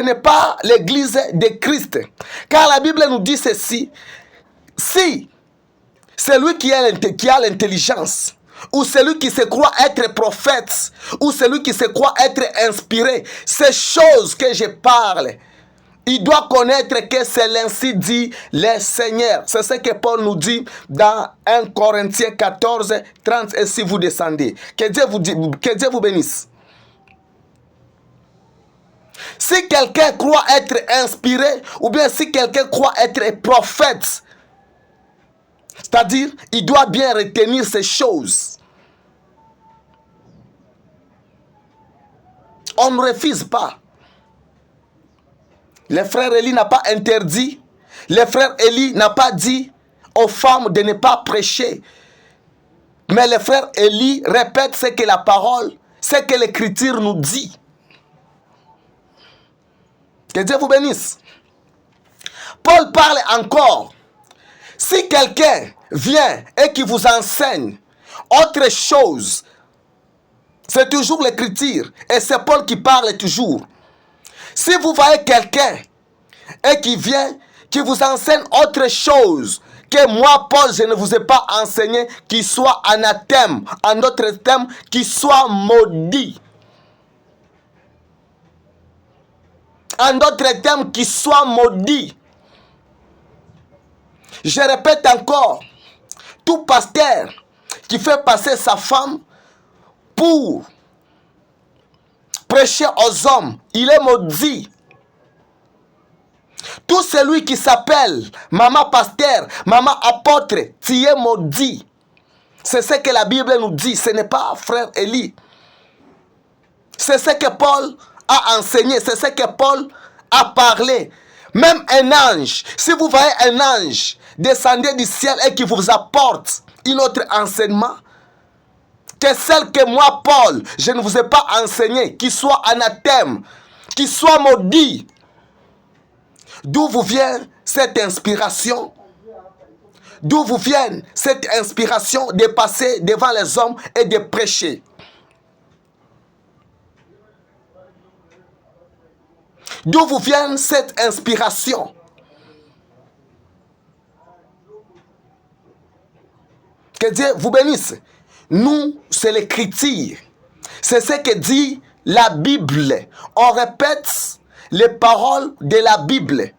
n'est pas l'église de Christ. Car la Bible nous dit ceci. Si celui qui a l'intelligence, ou celui qui se croit être prophète, ou celui qui se croit être inspiré, ces choses que je parle, il doit connaître que c'est l'ainsi dit le Seigneur. C'est ce que Paul nous dit dans 1 Corinthiens 14, 30. Et si vous descendez, que Dieu vous bénisse. Si quelqu'un croit être inspiré, ou bien si quelqu'un croit être prophète, c'est-à-dire, il doit bien retenir ces choses. On ne refuse pas. Le frère Élie n'a pas interdit. Le frère Élie n'a pas dit aux femmes de ne pas prêcher. Mais le frère Élie répète ce que la parole, ce que l'Écriture nous dit. Que Dieu vous bénisse. Paul parle encore. Si quelqu'un vient et qui vous enseigne autre chose, c'est toujours l'Écriture. Et c'est Paul qui parle toujours. Si vous voyez quelqu'un et qui vient, qui vous enseigne autre chose que moi, Paul, je ne vous ai pas enseigné, qui soit anathème, en d'autres termes, qui soit maudit. En d'autres termes, qui soit maudit. Je répète encore, tout pasteur qui fait passer sa femme pour prêcher aux hommes, il est maudit. Tout celui qui s'appelle maman pasteur, maman apôtre, tu es maudit. C'est ce que la Bible nous dit, ce n'est pas frère Élie. C'est ce que Paul a enseigné, c'est ce que Paul a parlé. Même un ange, si vous voyez un ange descendre du ciel et qui vous apporte un autre enseignement, que celle que moi, Paul, je ne vous ai pas enseigné, qui soit anathème, qui soit maudit. D'où vous vient cette inspiration? D'où vous vient cette inspiration de passer devant les hommes et de prêcher? D'où vous vient cette inspiration? Que Dieu vous bénisse. Nous, c'est l'Écriture. C'est ce que dit la Bible. On répète les paroles de la Bible.